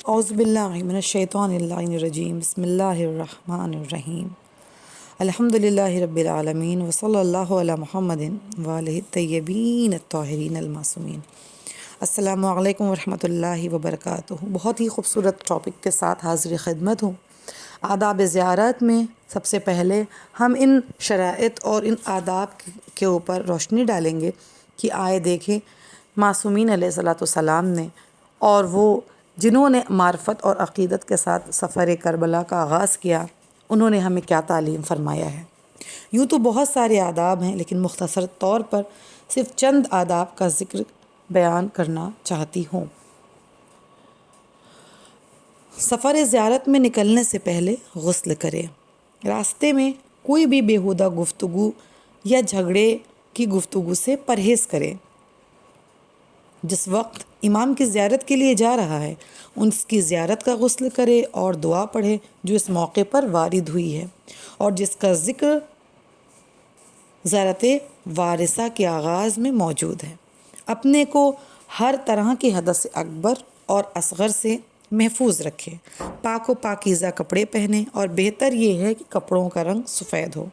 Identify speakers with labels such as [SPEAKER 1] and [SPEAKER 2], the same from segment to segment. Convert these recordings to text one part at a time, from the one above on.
[SPEAKER 1] اعوذ باللہ من الشیطان اللعین الرجیم بسم اللہ الرحمن الرحیم الحمد للہ رب العالمین وصلی اللہ علی محمد وآلہ الطیبین الطاہرین المعصومین۔ السلام علیکم ورحمۃ اللہ وبرکاتہ۔ بہت ہی خوبصورت ٹاپک کے ساتھ حاضر خدمت ہوں۔ آداب زیارت میں سب سے پہلے ہم ان شرائط اور ان آداب کے اوپر روشنی ڈالیں گے کہ آئے دیکھیں معصومین علیہ الصلاۃ والسلام نے اور وہ جنہوں نے معرفت اور عقیدت کے ساتھ سفر کربلا کا آغاز کیا، انہوں نے ہمیں کیا تعلیم فرمایا ہے۔ یوں تو بہت سارے آداب ہیں، لیکن مختصر طور پر صرف چند آداب کا ذکر بیان کرنا چاہتی ہوں۔ سفر زیارت میں نکلنے سے پہلے غسل کرے۔ راستے میں کوئی بھی بیہودہ گفتگو یا جھگڑے کی گفتگو سے پرہیز کرے۔ جس وقت امام کی زیارت کے لیے جا رہا ہے، اس کی زیارت کا غسل کرے اور دعا پڑھے جو اس موقع پر وارد ہوئی ہے اور جس کا ذکر زیارت وارثہ کے آغاز میں موجود ہے۔ اپنے کو ہر طرح کی حدث اکبر اور اصغر سے محفوظ رکھے۔ پاک و پاکیزہ کپڑے پہنے اور بہتر یہ ہے کہ کپڑوں کا رنگ سفید ہو۔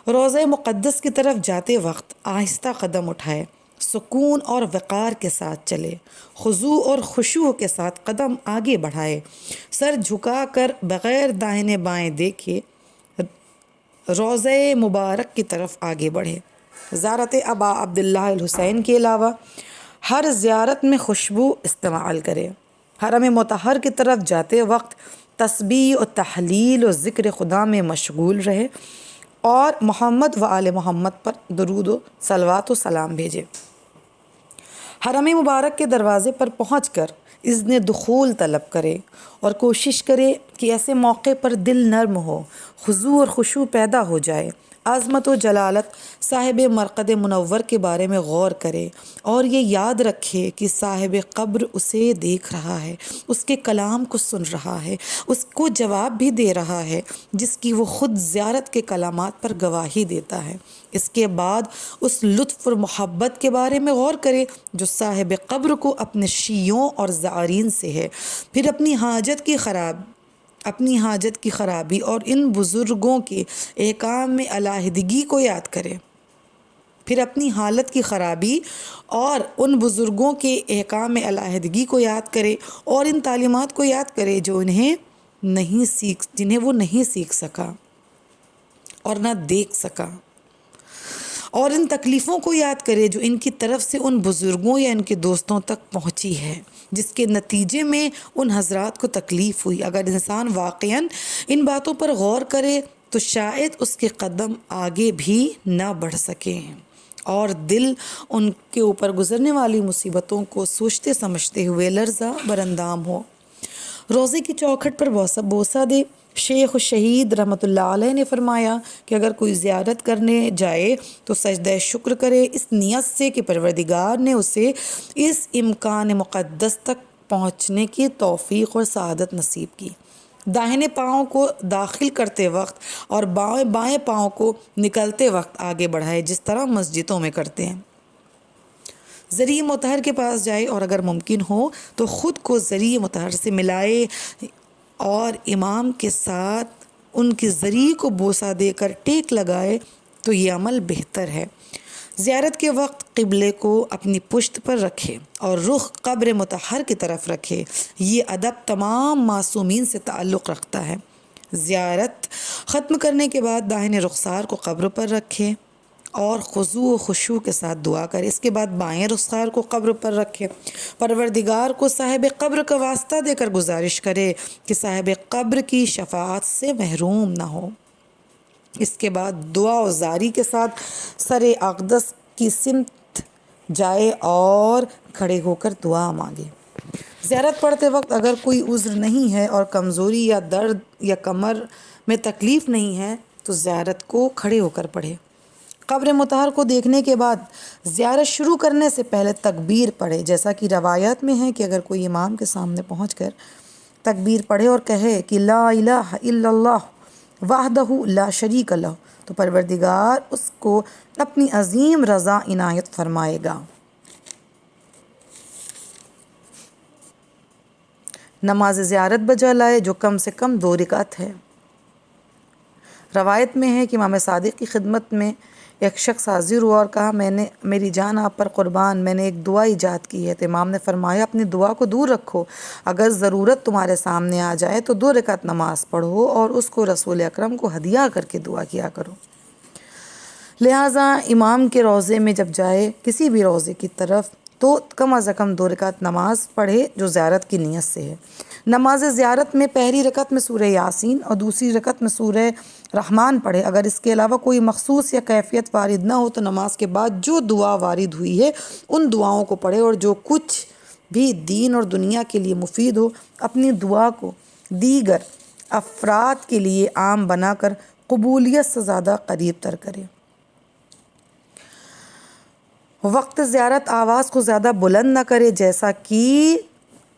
[SPEAKER 1] روضہ مقدس کی طرف جاتے وقت آہستہ قدم اٹھائے، سکون اور وقار کے ساتھ چلے، خضوع اور خشوع کے ساتھ قدم آگے بڑھائے، سر جھکا کر بغیر دائیں بائیں دیکھے روضہ مبارک کی طرف آگے بڑھے۔ زیارت ابا عبداللہ الحسین کے علاوہ ہر زیارت میں خوشبو استعمال کرے۔ حرم مطہر کی طرف جاتے وقت تسبیح و تحلیل و ذکر خدا میں مشغول رہے اور محمد و آل محمد پر درود و صلوات و سلام بھیجے۔ حرم مبارک کے دروازے پر پہنچ کر اذن دخول طلب کرے اور کوشش کرے کہ ایسے موقع پر دل نرم ہو، خضوع اور خشوع پیدا ہو جائے۔ عظمت و جلالت صاحب مرقد منور کے بارے میں غور کرے اور یہ یاد رکھے کہ صاحب قبر اسے دیکھ رہا ہے، اس کے کلام کو سن رہا ہے، اس کو جواب بھی دے رہا ہے جس کی وہ خود زیارت کے کلمات پر گواہی دیتا ہے۔ اس کے بعد اس لطف اور محبت کے بارے میں غور کرے جو صاحب قبر کو اپنے شیعوں اور زائرین سے ہے۔ پھر اپنی حاجت کی خرابی اور ان بزرگوں کے احکام میں علیحدگی کو یاد کرے۔ پھر اپنی حالت کی خرابی اور ان بزرگوں کے احکام میں علیحدگی کو یاد کرے اور ان تعلیمات کو یاد کرے جنہیں وہ نہیں سیکھ سکا اور نہ دیکھ سکا، اور ان تکلیفوں کو یاد کرے جو ان کی طرف سے ان بزرگوں یا ان کے دوستوں تک پہنچی ہے، جس کے نتیجے میں ان حضرات کو تکلیف ہوئی۔ اگر انسان واقعاً ان باتوں پر غور کرے تو شاید اس کے قدم آگے بھی نہ بڑھ سکیں اور دل ان کے اوپر گزرنے والی مصیبتوں کو سوچتے سمجھتے ہوئے لرزہ براندام ہو۔ روضے کی چوکھٹ پر بوسہ دے۔ شیخ شہید رحمۃ اللہ علیہ نے فرمایا کہ اگر کوئی زیارت کرنے جائے تو سجدہ شکر کرے اس نیت سے کہ پروردگار نے اسے اس مکان مقدس تک پہنچنے کی توفیق اور سعادت نصیب کی۔ داہنے پاؤں کو داخل کرتے وقت اور بائیں پاؤں کو نکلتے وقت آگے بڑھائے، جس طرح مسجدوں میں کرتے ہیں۔ ذریع مطہر کے پاس جائے اور اگر ممکن ہو تو خود کو ذریع مطہر سے ملائے اور امام کے ساتھ ان کی ذریع کو بوسہ دے کر ٹیک لگائے تو یہ عمل بہتر ہے۔ زیارت کے وقت قبلے کو اپنی پشت پر رکھے اور رخ قبر مطہر کی طرف رکھے۔ یہ ادب تمام معصومین سے تعلق رکھتا ہے۔ زیارت ختم کرنے کے بعد داہنے رخسار کو قبر پر رکھے اور خضوع و خشوع کے ساتھ دعا کرے۔ اس کے بعد بائیں رخسار کو قبر پر رکھے، پروردگار کو صاحب قبر کا واسطہ دے کر گزارش کرے کہ صاحب قبر کی شفاعت سے محروم نہ ہو۔ اس کے بعد دعا و زاری کے ساتھ سر اقدس کی سمت جائے اور کھڑے ہو کر دعا مانگے۔ زیارت پڑھتے وقت اگر کوئی عذر نہیں ہے اور کمزوری یا درد یا کمر میں تکلیف نہیں ہے تو زیارت کو کھڑے ہو کر پڑھے۔ قبر مطہر کو دیکھنے کے بعد زیارت شروع کرنے سے پہلے تکبیر پڑھے، جیسا کہ روایات میں ہے کہ اگر کوئی امام کے سامنے پہنچ کر تکبیر پڑھے اور کہے کہ لا الہ الا اللہ وحدہ لا شریک لہ تو پروردگار اس کو اپنی عظیم رضا عنایت فرمائے گا۔ نماز زیارت بجا لائے جو کم سے کم 2 رکعت ہے۔ روایت میں ہے کہ امام صادق کی خدمت میں ایک شخص حاضر ہوا اور کہا میری جان آپ پر قربان، میں نے ایک دعا ایجاد کی ہے۔ تو امام نے فرمایا اپنی دعا کو دور رکھو، اگر ضرورت تمہارے سامنے آ جائے تو 2 رکعت نماز پڑھو اور اس کو رسول اکرم کو ہدیہ کر کے دعا کیا کرو۔ لہٰذا امام کے روضے میں جب جائے کسی بھی روضے کی طرف تو کم از کم 2 رکعت نماز پڑھے جو زیارت کی نیت سے ہے۔ نماز زیارت میں پہلی رکعت میں سورہ یاسین اور دوسری رکعت میں سورہ رحمان پڑھے۔ اگر اس کے علاوہ کوئی مخصوص یا کیفیت وارد نہ ہو تو نماز کے بعد جو دعا وارد ہوئی ہے ان دعاؤں کو پڑھے، اور جو کچھ بھی دین اور دنیا کے لیے مفید ہو اپنی دعا کو دیگر افراد کے لیے عام بنا کر قبولیت سے زیادہ قریب تر کرے۔ وقت زیارت آواز کو زیادہ بلند نہ کرے جیسا کہ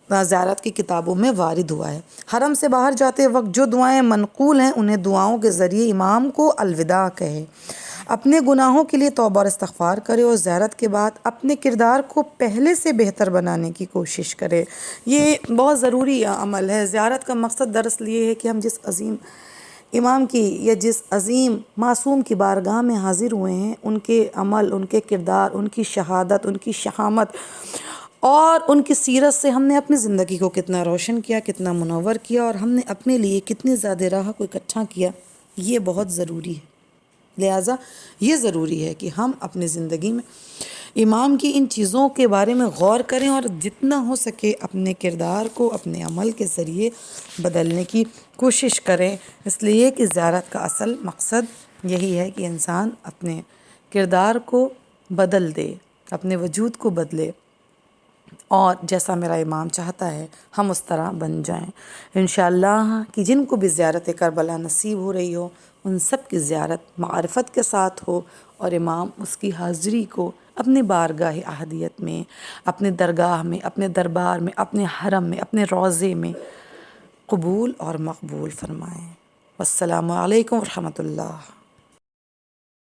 [SPEAKER 1] زیارت کی کتابوں میں وارد ہوا ہے۔ حرم سے باہر جاتے وقت جو دعائیں منقول ہیں انہیں دعاؤں کے ذریعے امام کو الوداع کہے، اپنے گناہوں کے لیے توبہ اور استغفار کرے اور زیارت کے بعد اپنے کردار کو پہلے سے بہتر بنانے کی کوشش کرے۔ یہ بہت ضروری عمل ہے۔ زیارت کا مقصد دراصل یہ ہے کہ ہم جس عظیم امام کی یا جس عظیم معصوم کی بارگاہ میں حاضر ہوئے ہیں ان کے عمل، ان کے کردار، ان کی شہادت، ان کی شہامت اور ان کی سیرت سے ہم نے اپنی زندگی کو کتنا روشن کیا، کتنا منور کیا، اور ہم نے اپنے لیے کتنی زیادہ راہ کو اکٹھا کیا، یہ بہت ضروری ہے۔ لہٰذا یہ ضروری ہے کہ ہم اپنی زندگی میں امام کی ان چیزوں کے بارے میں غور کریں اور جتنا ہو سکے اپنے کردار کو اپنے عمل کے ذریعے بدلنے کی کوشش کریں، اس لیے کہ زیارت کا اصل مقصد یہی ہے کہ انسان اپنے کردار کو بدل دے، اپنے وجود کو بدلے، اور جیسا میرا امام چاہتا ہے ہم اس طرح بن جائیں انشاءاللہ۔ کہ جن کو بھی زیارت کربلا نصیب ہو رہی ہو ان سب کی زیارت معرفت کے ساتھ ہو، اور امام اس کی حاضری کو اپنی بارگاہ احدیت میں، اپنے درگاہ میں، اپنے دربار میں، اپنے حرم میں، اپنے روضے میں قبول اور مقبول فرمائیں۔ والسلام علیکم ورحمۃ اللہ۔